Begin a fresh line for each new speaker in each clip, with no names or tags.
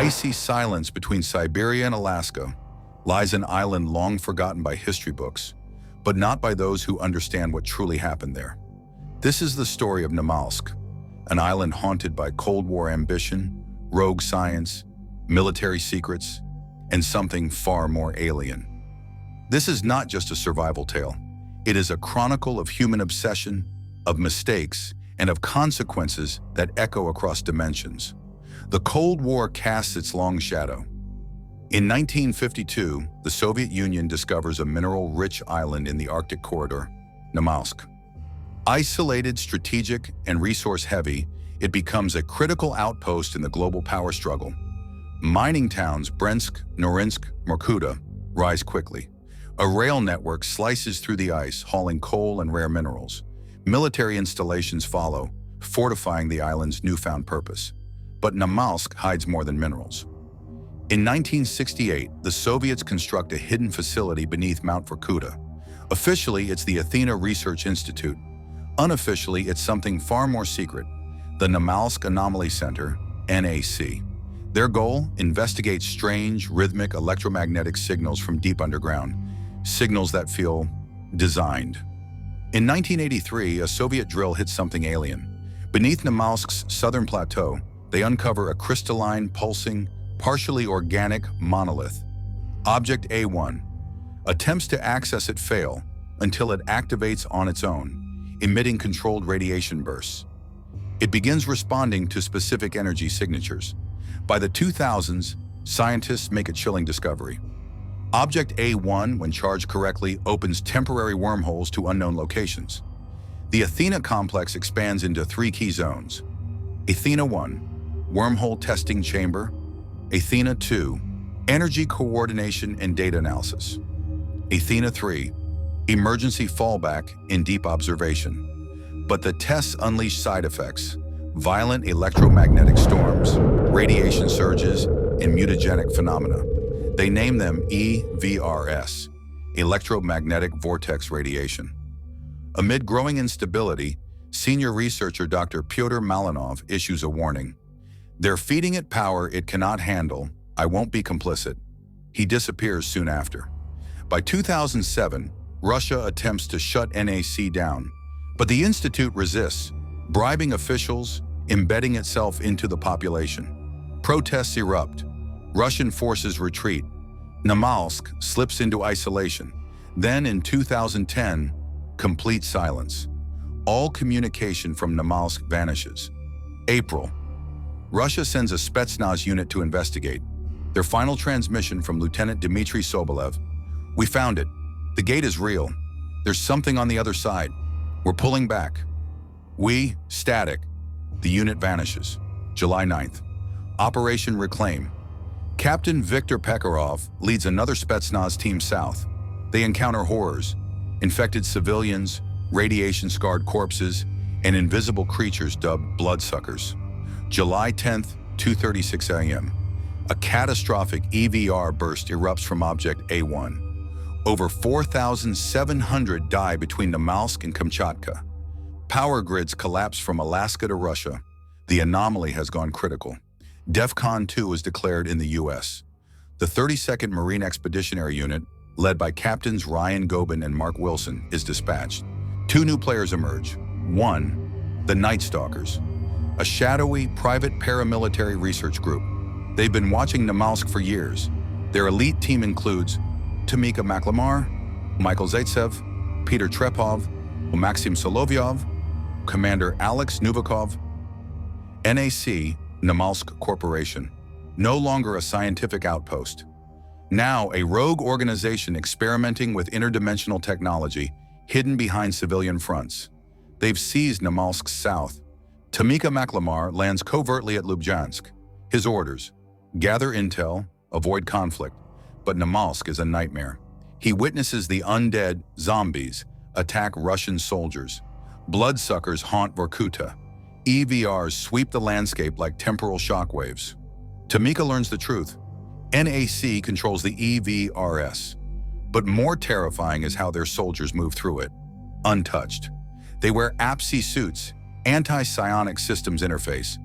icy silence between Siberia and Alaska lies an island long forgotten by history books, but not by those who understand what truly happened there. This is the story of Namalsk, an island haunted by Cold War ambition, rogue science, military secrets, and something far more alien. This is not just a survival tale. It is a chronicle of human obsession, of mistakes, and of consequences that echo across dimensions. The Cold War casts its long shadow. In 1952, the Soviet Union discovers a mineral-rich island in the Arctic corridor, Namalsk. Isolated, strategic, and resource-heavy, it becomes a critical outpost in the global power struggle. Mining towns Bryansk, Norinsk, Vorkuta rise quickly. A rail network slices through the ice, hauling coal and rare minerals. Military installations follow, fortifying the island's newfound purpose. But Namalsk hides more than minerals. In 1968, the Soviets construct a hidden facility beneath Mount Vorkuta. Officially, it's the Athena Research Institute. Unofficially, it's something far more secret, the Namalsk Anomaly Center, NAC. Their goal? Investigate strange, rhythmic electromagnetic signals from deep underground, signals that feel designed. In 1983, a Soviet drill hits something alien. Beneath Namalsk's southern plateau, they uncover a crystalline, pulsing, partially organic monolith. Object A1. Attempts to access it fail until it activates on its own, emitting controlled radiation bursts. It begins responding to specific energy signatures. By the 2000s, scientists make a chilling discovery. Object A1, when charged correctly, opens temporary wormholes to unknown locations. The Athena Complex expands into 3 key zones. Athena 1, wormhole testing chamber. Athena 2, energy coordination and data analysis. Athena 3, emergency fallback in deep observation. But the tests unleash side effects: violent electromagnetic storms, radiation surges, and mutagenic phenomena. They name them EVRS, electromagnetic vortex radiation. Amid growing instability, senior researcher Dr. Pyotr Malinov issues a warning. They're feeding it power it cannot handle. I won't be complicit. He disappears soon after. By 2007, Russia attempts to shut NAC down, but the institute resists, bribing officials, embedding itself into the population. Protests erupt. Russian forces retreat. Namalsk slips into isolation. Then in 2010, complete silence. All communication from Namalsk vanishes. April. Russia sends a Spetsnaz unit to investigate. Their final transmission from Lieutenant Dmitry Sobolev. We found it. The gate is real. There's something on the other side. We're pulling back. We, static. The unit vanishes. July 9th. Operation Reclaim. Captain Viktor Pekarov leads another Spetsnaz team south. They encounter horrors: infected civilians, radiation-scarred corpses, and invisible creatures dubbed bloodsuckers. July 10th, 2:36 a.m. A catastrophic EVR burst erupts from Object A1. Over 4,700 die between Namalsk and Kamchatka. Power grids collapse from Alaska to Russia. The anomaly has gone critical. DEFCON 2 is declared in the U.S. The 32nd Marine Expeditionary Unit, led by Captains Ryan Gobin and Mark Wilson, is dispatched. 2 new players emerge. 1, the Nightstalkers, a shadowy, private paramilitary research group. They've been watching Namalsk for years. Their elite team includes Tamika McLemore, Michael Zaitsev, Peter Trepov, Maxim Solovyov, Commander Alex Novikov. NAC, Namalsk Corporation, no longer a scientific outpost. Now a rogue organization experimenting with interdimensional technology hidden behind civilian fronts. They've seized Namalsk's south. Tamika McLemore lands covertly at Lubyansk. His orders: gather intel, avoid conflict. But Namalsk is a nightmare. He witnesses the undead, zombies, attack Russian soldiers. Bloodsuckers haunt Vorkuta. EVRs sweep the landscape like temporal shockwaves. Tamika learns the truth. NAC controls the EVRS. But more terrifying is how their soldiers move through it, untouched. They wear APSI suits, anti-psionic systems interface,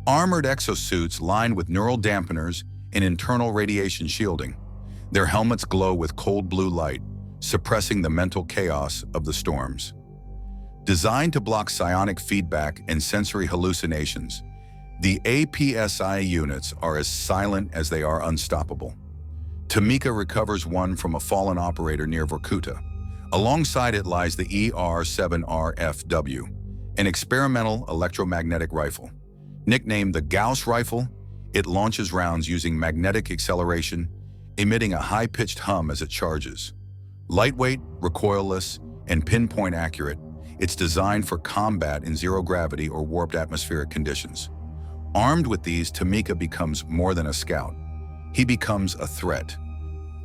Armored exosuits lined with neural dampeners and internal radiation shielding. Their helmets glow with cold blue light, suppressing the mental chaos of the storms. Designed to block psionic feedback and sensory hallucinations, the APSI units are as silent as they are unstoppable. Tamika recovers one from a fallen operator near Vorkuta. Alongside it lies the ER-7RFW, an experimental electromagnetic rifle. Nicknamed the Gauss rifle, it launches rounds using magnetic acceleration, emitting a high-pitched hum as it charges. Lightweight, recoilless, and pinpoint accurate, it's designed for combat in zero-gravity or warped atmospheric conditions. Armed with these, Tamika becomes more than a scout. He becomes a threat.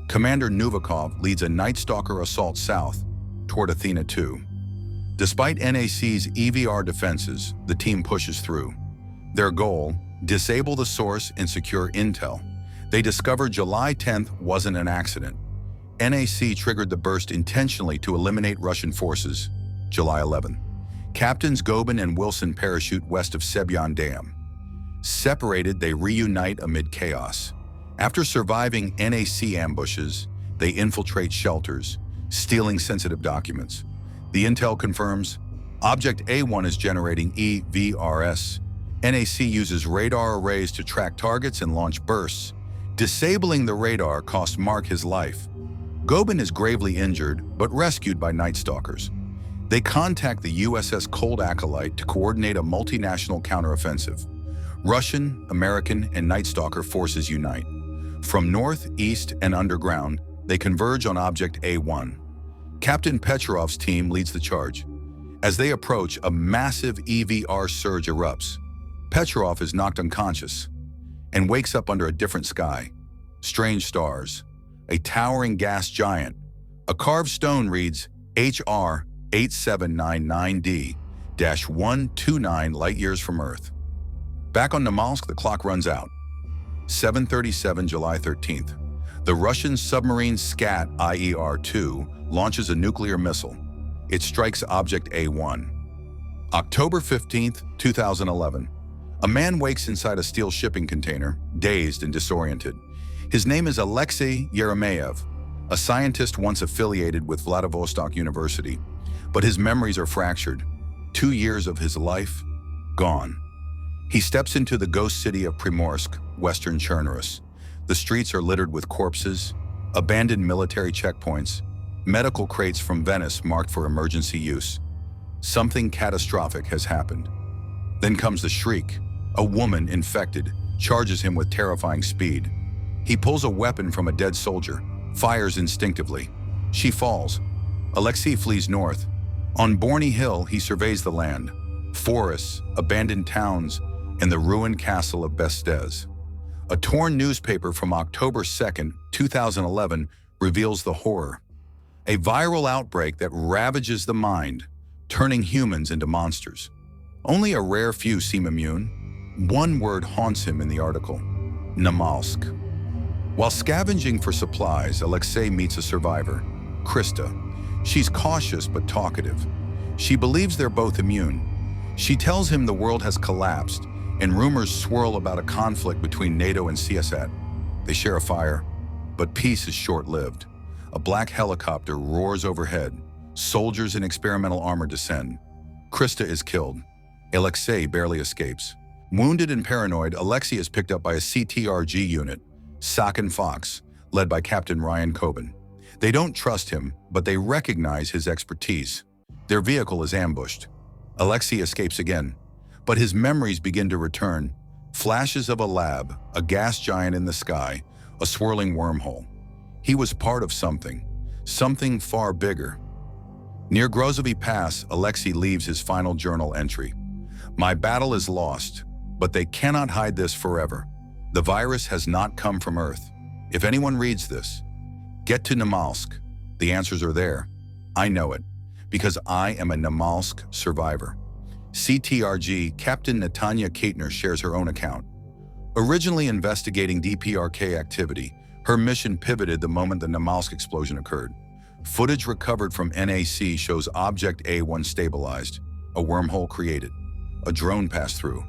Commander Novikov leads a Nightstalker assault south toward Athena 2. Despite NAC's EVR defenses, the team pushes through. Their goal, disable the source and secure intel. They discovered July 10th wasn't an accident. NAC triggered the burst intentionally to eliminate Russian forces. July 11th. Captains Gobin and Wilson parachute west of Sebyan Dam. Separated, they reunite amid chaos. After surviving NAC ambushes, they infiltrate shelters, stealing sensitive documents. The intel confirms Object A1 is generating EVRS. NAC uses radar arrays to track targets and launch bursts. Disabling the radar cost Mark his life. Gobin is gravely injured, but rescued by Nightstalkers. They contact the USS Cold Acolyte to coordinate a multinational counteroffensive. Russian, American, and Nightstalker forces unite. From north, east, and underground, they converge on Object A1. Captain Petrov's team leads the charge. As they approach, a massive EVR surge erupts. Petrov is knocked unconscious and wakes up under a different sky. Strange stars, a towering gas giant. A carved stone reads HR 8799D-129 light-years from Earth. Back on Namalsk, the clock runs out. 7:37 July 13th. The Russian submarine SCAT IER-2 launches a nuclear missile. It strikes Object A1. October 15th, 2011. A man wakes inside a steel shipping container, dazed and disoriented. His name is Alexei Yeremeyev, a scientist once affiliated with Vladivostok University, but his memories are fractured. 2 years of his life, gone. He steps into the ghost city of Primorsk, western Chernobyl. The streets are littered with corpses, abandoned military checkpoints, medical crates from Venice marked for emergency use. Something catastrophic has happened. Then comes the shriek. A woman, infected, charges him with terrifying speed. He pulls a weapon from a dead soldier, fires instinctively. She falls. Alexei flees north. On Borny Hill, he surveys the land, forests, abandoned towns, and the ruined castle of Bestez. A torn newspaper from October 2nd, 2011 reveals the horror. A viral outbreak that ravages the mind, turning humans into monsters. Only a rare few seem immune. One word haunts him in the article: Namalsk. While scavenging for supplies, Alexei meets a survivor, Krista. She's cautious but talkative. She believes they're both immune. She tells him the world has collapsed, and rumors swirl about a conflict between NATO and CSAT. They share a fire, but peace is short-lived. A black helicopter roars overhead. Soldiers in experimental armor descend. Krista is killed. Alexei barely escapes. Wounded and paranoid, Alexei is picked up by a CTRG unit, Sock and Fox, led by Captain Ryan Coben. They don't trust him, but they recognize his expertise. Their vehicle is ambushed. Alexei escapes again, but his memories begin to return. Flashes of a lab, a gas giant in the sky, a swirling wormhole. He was part of something far bigger. Near Grozovy Pass, Alexei leaves his final journal entry. My battle is lost, but they cannot hide this forever. The virus has not come from Earth. If anyone reads this, get to Namalsk. The answers are there. I know it, because I am a Namalsk survivor. CTRG Captain Natanya Kaitner shares her own account. Originally investigating DPRK activity, her mission pivoted the moment the Namalsk explosion occurred. Footage recovered from NAC shows Object A1 stabilized, a wormhole created. A drone passed through.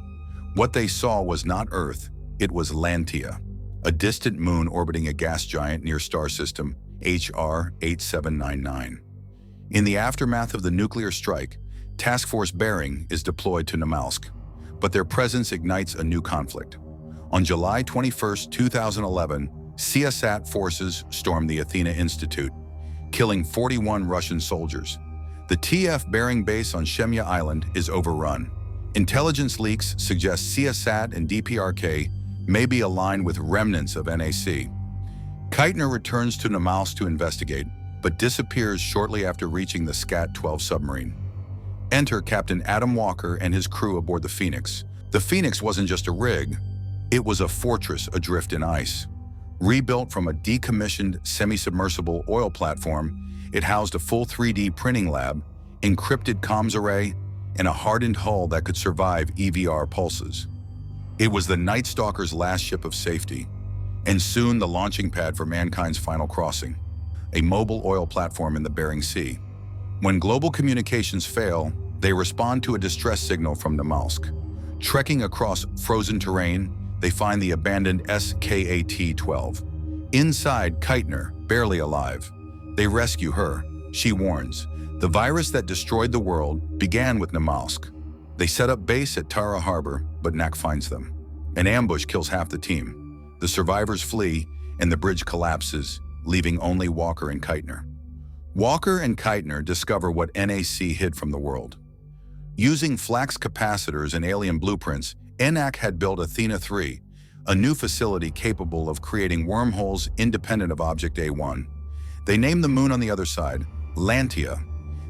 What they saw was not Earth, it was Lantia, a distant moon orbiting a gas giant near star system HR 8799. In the aftermath of the nuclear strike, Task Force Bering is deployed to Namalsk, but their presence ignites a new conflict. On July 21, 2011, CSAT forces stormed the Athena Institute, killing 41 Russian soldiers. The TF Bering base on Shemya Island is overrun. Intelligence leaks suggest CSAT and DPRK may be aligned with remnants of NAC. Keitner returns to Namalsk to investigate, but disappears shortly after reaching the Scat-12 submarine. Enter Captain Adam Walker and his crew aboard the Phoenix. The Phoenix wasn't just a rig, it was a fortress adrift in ice. Rebuilt from a decommissioned semi-submersible oil platform, it housed a full 3D printing lab, encrypted comms array, and a hardened hull that could survive EVR pulses. It was the Nightstalkers' last ship of safety, and soon the launching pad for mankind's final crossing, a mobile oil platform in the Bering Sea. When global communications fail, they respond to a distress signal from Namalsk. Trekking across frozen terrain, they find the abandoned SKAT-12. Inside, Keitner, barely alive. They rescue her. She warns, the virus that destroyed the world began with Namalsk. They set up base at Tara Harbor, but NAC finds them. An ambush kills half the team. The survivors flee, and the bridge collapses, leaving only Walker and Keitner. Walker and Keitner discover what NAC hid from the world. Using flax capacitors and alien blueprints, NAC had built Athena 3, a new facility capable of creating wormholes independent of Object A1. They named the moon on the other side Lantia.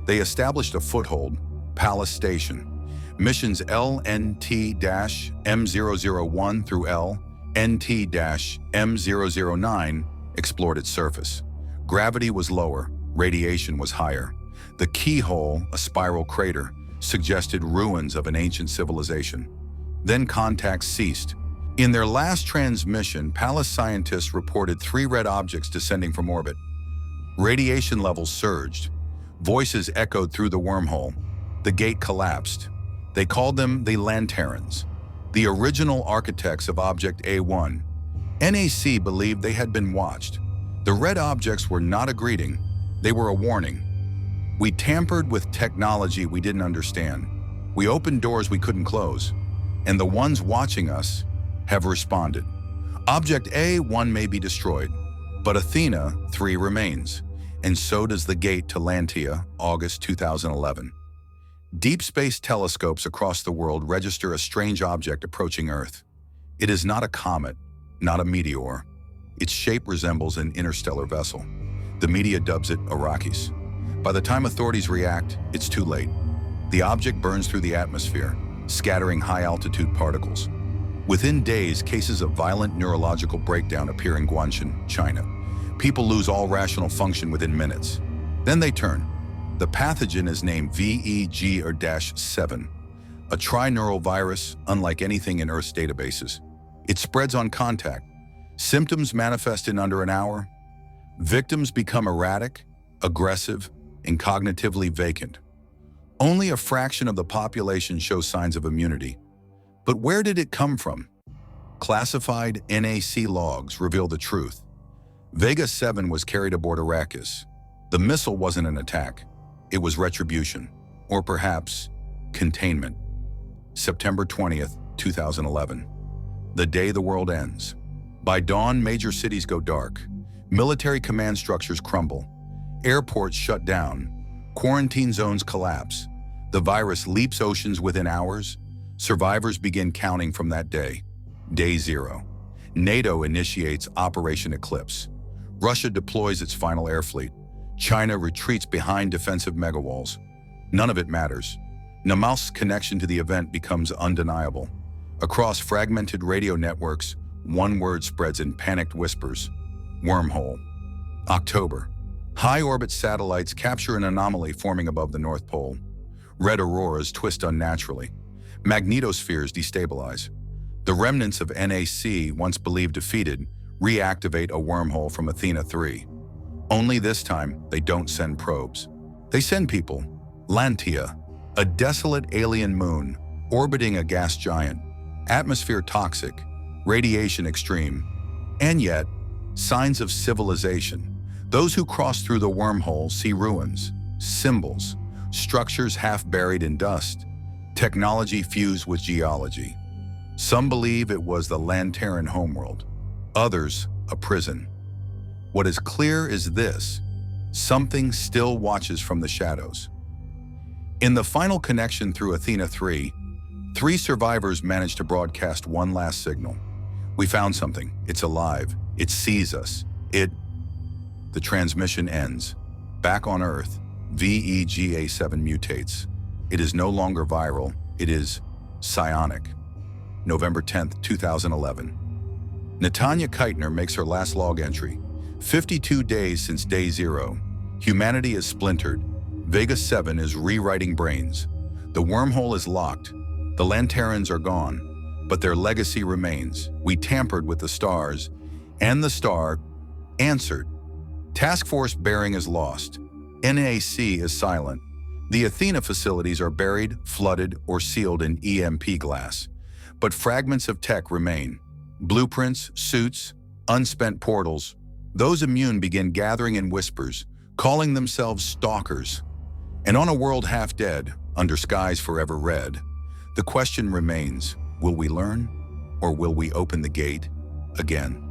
They established a foothold, Palace Station. Missions LNT-M001 through LNT-M009 explored its surface. Gravity was lower, radiation was higher. The keyhole, a spiral crater, suggested ruins of an ancient civilization. Then contact ceased. In their last transmission, Palace scientists reported 3 red objects descending from orbit. Radiation levels surged. Voices echoed through the wormhole. The gate collapsed. They called them the Lanterns, the original architects of Object A1. NAC believed they had been watched. The red objects were not a greeting, they were a warning. We tampered with technology we didn't understand. We opened doors we couldn't close, and the ones watching us have responded. Object A1 may be destroyed, but Athena 3 remains, and so does the gate to Lantia, August 2011. Deep space telescopes across the world register a strange object approaching Earth. It is not a comet, not a meteor. Its shape resembles an interstellar vessel. The media dubs it Arrakis. By the time authorities react, it's too late. The object burns through the atmosphere, scattering high-altitude particles. Within days, cases of violent neurological breakdown appear in Guangxin, China. People lose all rational function within minutes. Then they turn. The pathogen is named VEG-7, a trineural virus unlike anything in Earth's databases. It spreads on contact. Symptoms manifest in under an hour. Victims become erratic, aggressive, and cognitively vacant. Only a fraction of the population shows signs of immunity. But where did it come from? Classified NAC logs reveal the truth. Vega 7 was carried aboard Arrakis. The missile wasn't an attack. It was retribution, or perhaps containment. September 20th, 2011. The day the world ends. By dawn, major cities go dark. Military command structures crumble. Airports shut down. Quarantine zones collapse. The virus leaps oceans within hours. Survivors begin counting from that day. Day 0. NATO initiates Operation Eclipse. Russia deploys its final air fleet. China retreats behind defensive megawalls. None of it matters. Namalsk's connection to the event becomes undeniable. Across fragmented radio networks, one word spreads in panicked whispers: Wormhole. October. High-orbit satellites capture an anomaly forming above the North Pole. Red auroras twist unnaturally. Magnetospheres destabilize. The remnants of NAC, once believed defeated, reactivate a wormhole from Athena 3. Only this time, they don't send probes. They send people. Lantia, a desolate alien moon, orbiting a gas giant. Atmosphere toxic, radiation extreme, and yet, signs of civilization. Those who cross through the wormhole see ruins, symbols, structures half buried in dust, technology fused with geology. Some believe it was the Lantian homeworld, others a prison. What is clear is this: something still watches from the shadows. In the final connection through Athena 3, 3 survivors managed to broadcast one last signal. We found something. It's alive. It sees us. The transmission ends. Back on Earth, Vega7 mutates. It is no longer viral. It is psionic. November 10th, 2011. Natanya Keitner makes her last log entry. 52 days since day 0. Humanity is splintered. Vega 7 is rewriting brains. The wormhole is locked. The Lanterans are gone, but their legacy remains. We tampered with the stars, and the star answered. Task Force bearing is lost. NAC is silent. The Athena facilities are buried, flooded, or sealed in EMP glass. But fragments of tech remain. Blueprints, suits, unspent portals. Those immune begin gathering in whispers, calling themselves stalkers. And on a world half dead, under skies forever red, the question remains, will we learn, or will we open the gate again?